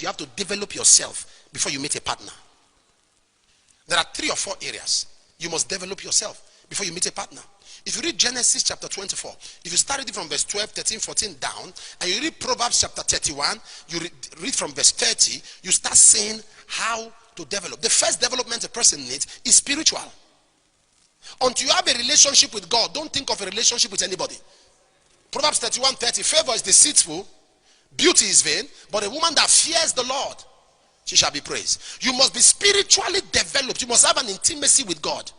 you have to develop yourself before you meet a partner. There are 3 or 4 areas you must develop yourself before you meet a partner. If you read Genesis chapter 24, if you start reading from verse 12, 13, 14 down, and you read Proverbs chapter 31, you read from verse 30, you start seeing how to develop. The first development a person needs is spiritual. Until you have a relationship with God, don't think of a relationship with anybody. Proverbs 31:30, favor is deceitful, beauty is vain, but a woman that fears the Lord, she shall be praised. You must be spiritually developed. You must have an intimacy with God.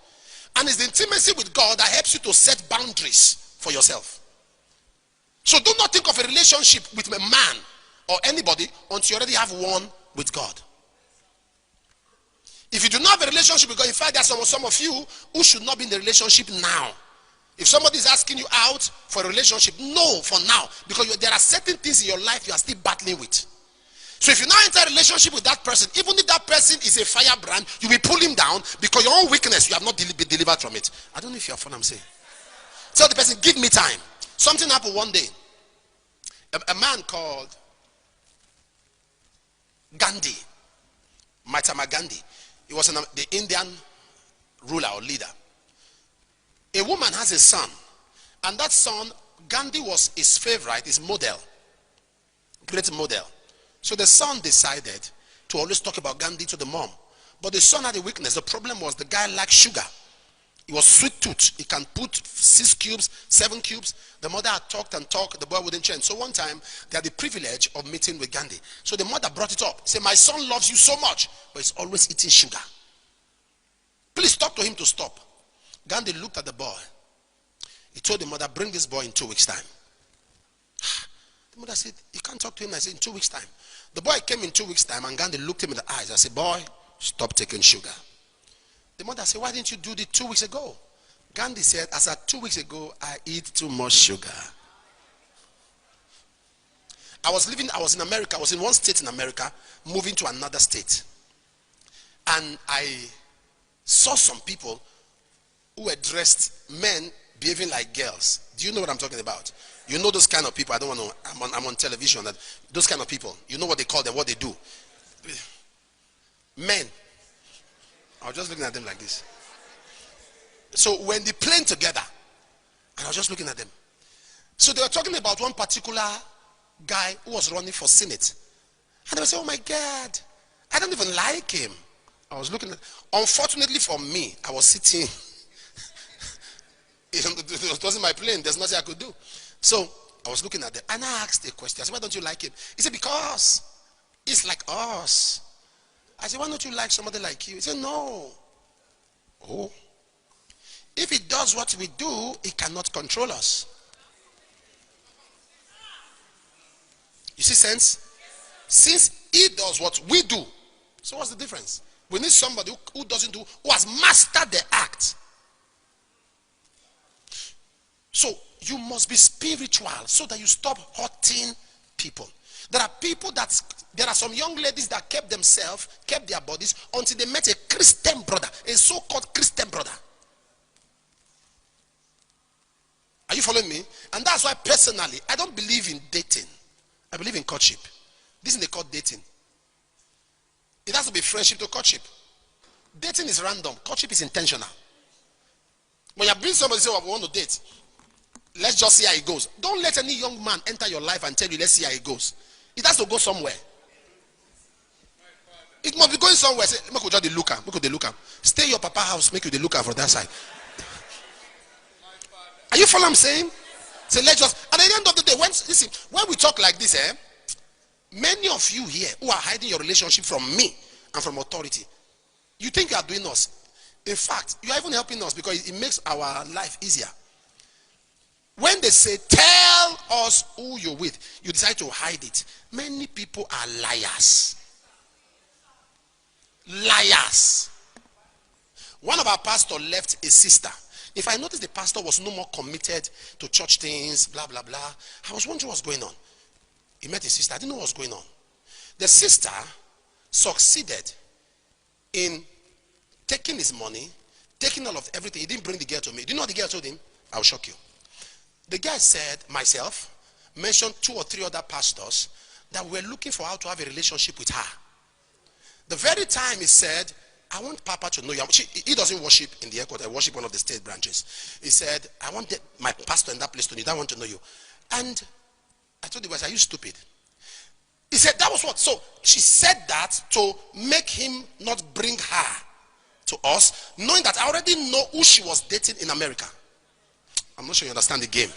And it's the intimacy with God that helps you to set boundaries for yourself. So do not think of a relationship with a man or anybody until you already have one with God. If you do not have a relationship with God, in fact, there are some of you who should not be in the relationship now. If somebody is asking you out for a relationship, no, for now. Because there are certain things in your life you are still battling with. So if you now enter a relationship with that person, even if that person is a firebrand, you will pull him down because your own weakness, you have not been delivered from it. I don't know if you are following what I'm saying. Tell the person, give me time. Something happened one day. A man called Gandhi, Mahatma Gandhi. He was the Indian ruler or leader. A woman has a son, and that son, Gandhi was his favorite, his model, great model. So the son decided to always talk about Gandhi to the mom. But the son had a weakness. The problem was the guy liked sugar. He was sweet tooth. He can put 6 cubes, 7 cubes. The mother had talked and talked. The boy wouldn't change. So one time, they had the privilege of meeting with Gandhi. So the mother brought it up. Said, my son loves you so much, but he's always eating sugar. Please talk to him to stop. Gandhi looked at the boy. He told the mother, bring this boy in 2 weeks' time. The mother said, you can't talk to him. I said, in 2 weeks' time. The boy came in 2 weeks' time, and Gandhi looked him in the eyes. I said, boy, stop taking sugar. The mother said, why didn't you do it 2 weeks ago? Gandhi said, as at 2 weeks ago, I eat too much sugar. I was in America. I was in one state in America, moving to another state. And I saw some people who were dressed, men behaving like girls. Do you know what I'm talking about? You know those kind of people. I don't want to, I'm on television. That those kind of people. You know what they call them, what they do. Men. I was just looking at them like this. So when they playing together, and I was just looking at them. So they were talking about one particular guy who was running for Senate. And they were saying, oh my God, I don't even like him. I was looking at, unfortunately for me, I was sitting. It wasn't my plane. There's nothing I could do. So I was looking at them and I asked a question. I said, why don't you like him? He said, because it's like us. I said, why don't you like somebody like you? He said, no. Oh. If he does what we do, he cannot control us. You see sense? Since he does what we do, so what's the difference? We need somebody who doesn't do, who has mastered the act. So you must be spiritual so that you stop hurting people. There are some young ladies that kept themselves, kept their bodies until they met a Christian brother, a so-called Christian brother. Are you following me? And that's why personally, I don't believe in dating. I believe in courtship. This is they call dating. It has to be friendship to courtship. Dating is random. Courtship is intentional. When you bring somebody say, oh, I want to date, let's just see how it goes. Don't let any young man enter your life and tell you, let's see how it goes. It has to go somewhere. It must be going somewhere. Say, make you just the looker. Make you the looker. Stay in your papa house. Make you the looker for that side. Are you following what I'm saying? Say, let's just. And at the end of the day, when we talk like this, many of you here who are hiding your relationship from me and from authority, you think you are doing us. In fact, you are even helping us because it makes our life easier. When they say, tell us who you're with, you decide to hide it. Many people are liars. Liars. One of our pastors left a sister. If I noticed the pastor was no more committed to church things, blah, blah, blah, I was wondering what's going on. He met his sister. I didn't know what was going on. The sister succeeded in taking his money, taking all of everything. He didn't bring the girl to me. Do you know what the girl told him? I'll shock you. The guy said, myself, mentioned 2 or 3 other pastors, that we're looking for how to have a relationship with her. The very time he said, I want Papa to know you. He doesn't worship in the airport. I worship one of the state branches. He said, I want my pastor in that place to know you. I want to know you. And I told the boys, are you stupid? He said, that was what? So she said that to make him not bring her to us, knowing that I already know who she was dating in America. I'm not sure you understand the game.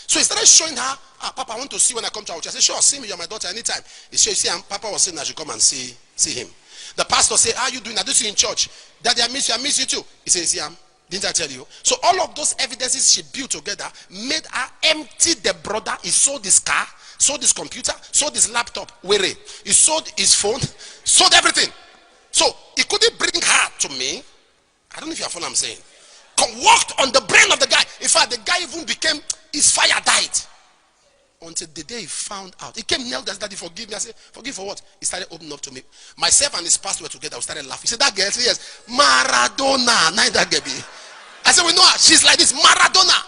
So he started showing her, Papa, I want to see when I come to our church. I said, sure, see me, you're my daughter anytime. He said, you see, Papa was saying I should come and see him. The pastor said, how are you doing? I do see you in church. Daddy, I miss you too. He said, see, didn't I tell you? So all of those evidences she built together made her empty the brother. He sold his car, sold his computer, sold his laptop. He sold his phone, sold everything. So he couldn't bring her to me. I don't know if you have what I'm saying. Walked on the brain of the guy. In fact, the guy even became, his fire died. Until the day he found out. He came, knelt, Daddy, forgive me. I said, forgive for what? He started opening up to me. Myself and his pastor were together. We started laughing. He said, that girl? I said, yes. Maradona. Not that girl. I said, we know her. She's like this. Maradona.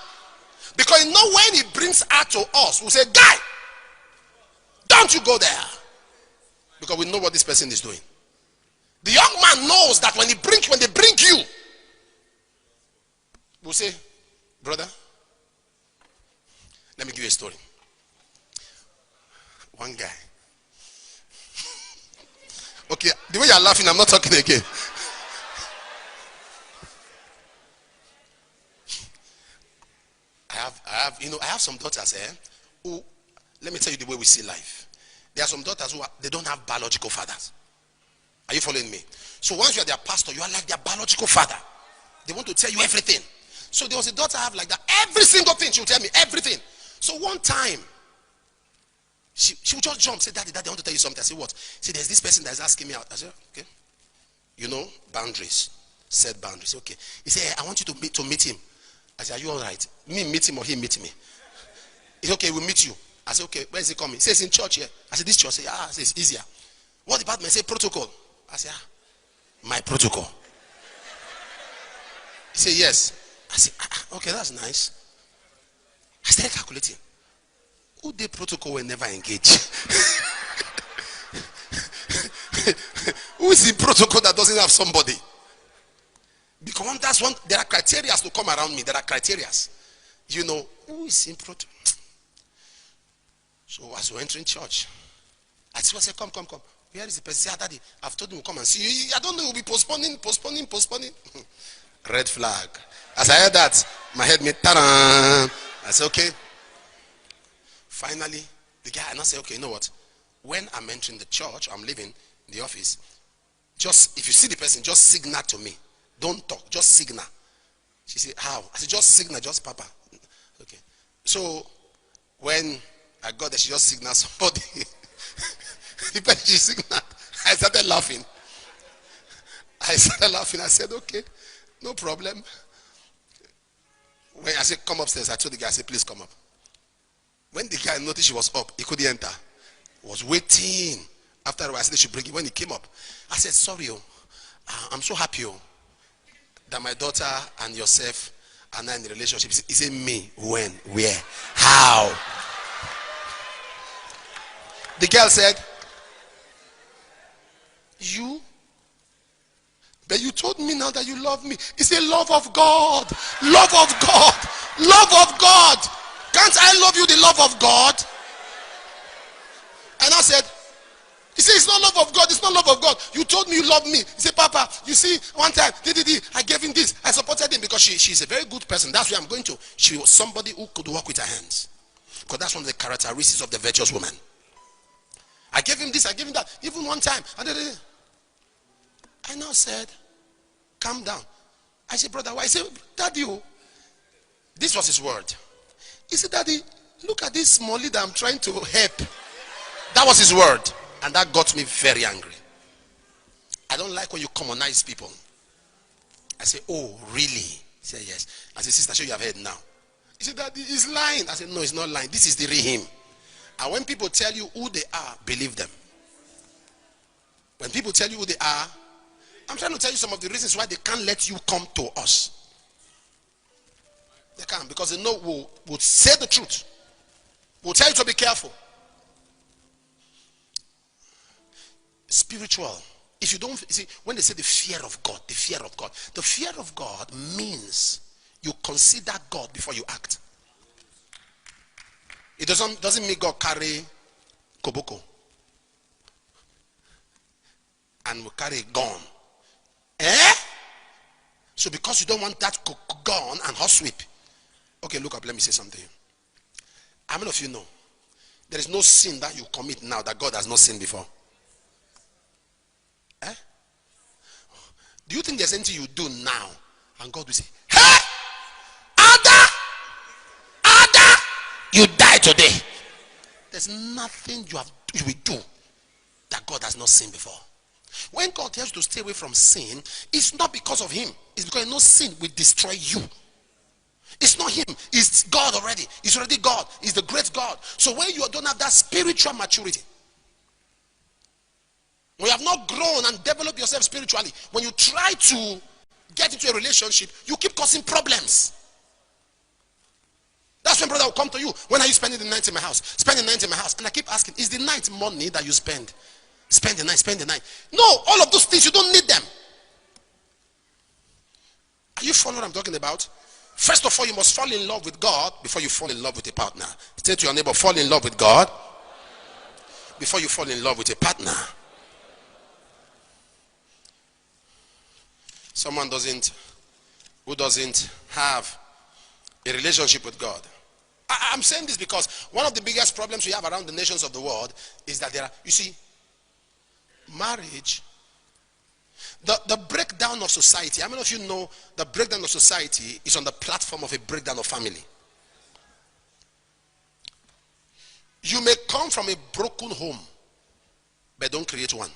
Because you know when he brings her to us, we say, guy, don't you go there. Because we know what this person is doing. The young man knows that when they bring you, we'll say, brother, let me give you a story. One guy. Okay, the way you're laughing, I'm not talking again. I have some daughters who, let me tell you the way we see life. There are some daughters who they don't have biological fathers. Are you following me? So once you are their pastor, you are like their biological father. They want to tell you everything. So there was a daughter I have like that. Every single thing she would tell me, everything. So one time, she would just jump, say, Daddy, I want to tell you something. I said, what? See, there's this person that is asking me out. I said, okay. You know, boundaries. Set boundaries. Okay. He said, I want you to meet him. I said, are you all right? Me meet him or he meet me? He said, okay, we'll meet you. I said, okay, where is he coming? He says, in church here. I said, this church? I said, I said, it's easier. What department? I said, protocol. I said, my protocol. He said, yes. I said, okay, that's nice. I started calculating. Who did protocol will never engage? Who is in protocol that doesn't have somebody? Because that's one, there are criteria to come around me. There are criteria. You know, who is in protocol? So as we're entering church, I said, come. Where is the person? Say, Daddy, I've told him to come and see you. I don't know, we'll be postponing. Red flag. As I heard that, my head made ta-da. I said, okay. Finally, the guy, and I said, okay, you know what? When I'm entering the church, I'm leaving the office, just, if you see the person, just signal to me. Don't talk, just signal. She said, how? I said, just signal, just Papa. Okay. So, when I got there, she just signaled somebody. The person she signaled, I started laughing. I said, okay, no problem. When I said, come upstairs, I told the guy, I said, please come up. When the guy noticed she was up, he couldn't enter. He was waiting. After a while, I said they should bring it. When he came up, I said, sorry, I'm so happy that my daughter and yourself are now in a relationship. He said, me, when, where, how? The girl said, you? But you told me now that you love me. He said, love of God. Love of God. Love of God. Can't I love you the love of God? And I said, he said, it's not love of God. It's not love of God. You told me you love me. He said, Papa, you see, one time, I gave him this. I supported him because she's a very good person. That's where I'm going to. She was somebody who could work with her hands. Because that's one of the characteristics of the virtuous woman. I gave him this, I gave him that. Even one time. I now said, calm down. I said, brother, why? He said, Daddy, this was his word. He said, Daddy, look at this small leader I'm trying to help. That was his word. And that got me very angry. I don't like when you commonize people. I said, oh, really? He said, yes. I said, sister, sure you have heard now. He said, Daddy, he's lying. I said, no, he's not lying. This is the real him. And when people tell you who they are, believe them. When people tell you who they are, I'm trying to tell you some of the reasons why they can't let you come to us. They can't, because they know we'll say the truth. We'll tell you to be careful. spiritual. If you don't see, when they say the fear of God, the fear of God means you consider God before you act. It doesn't mean God carry koboko and will carry a gun. So because you don't want that gun and horsewhip. Okay, look up, let me say something. How many of you know there is no sin that you commit now that God has not seen before? Do you think there's anything you do now and God will say, hey, Ada, you die today? There's nothing you will do that God has not seen before. When God tells you to stay away from sin, it's not because of him. It's because no sin will destroy you. It's not him. It's God already. It's already God. It's the great God. So when you don't have that spiritual maturity, when you have not grown and developed yourself spiritually, when you try to get into a relationship, you keep causing problems. That's when brother will come to you. When are you spending the night in my house? Spending the night in my house. And I keep asking, is the night money that you spend? Spend the night. No, all of those things, you don't need them. Are you following what I'm talking about? First of all, you must fall in love with God before you fall in love with a partner. Say to your neighbor, fall in love with God before you fall in love with a partner. Someone who doesn't have a relationship with God. I'm saying this because one of the biggest problems we have around the nations of the world is that you see, marriage, the breakdown of society. How many of you know the breakdown of society is on the platform of a breakdown of family? You may come from a broken home, but don't create one.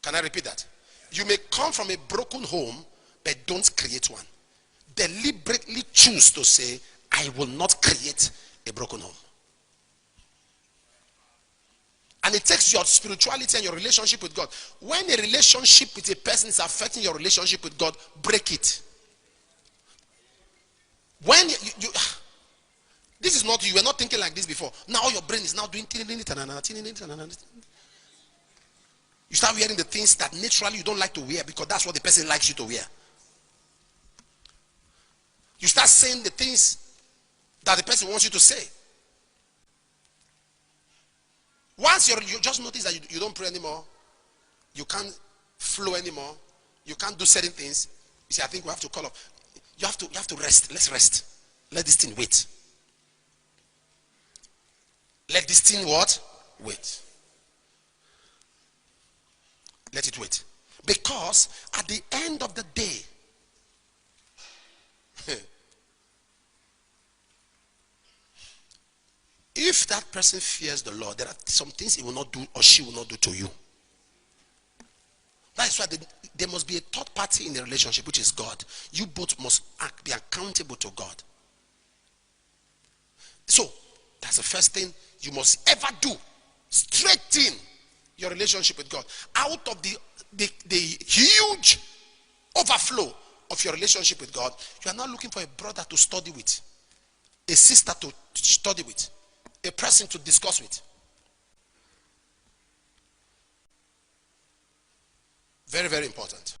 Can I repeat that? You may come from a broken home, but don't create one. Deliberately choose to say, I will not create a broken home. And it takes your spirituality and your relationship with God. When a relationship with a person is affecting your relationship with God, break it. When this is not you were not thinking like this before. Now your brain is now doing. You start wearing the things that naturally you don't like to wear because that's what the person likes you to wear. You start saying the things that the person wants you to say. Once you just notice that you don't pray anymore, you can't flow anymore, you can't do certain things. You say, I think we have to call off. You have to rest. Let's rest. Let this thing wait. Let this thing what? Wait. Let it wait. Because at the end of the day, if that person fears the Lord, there are some things he will not do or she will not do to you. That's why there must be a third party in the relationship, which is God. You both must be accountable to God. So, that's the first thing you must ever do. Straighten your relationship with God. Out of the huge overflow of your relationship with God, you are not looking for a brother to study with, a sister to study with, a person to discuss with. Very, very important.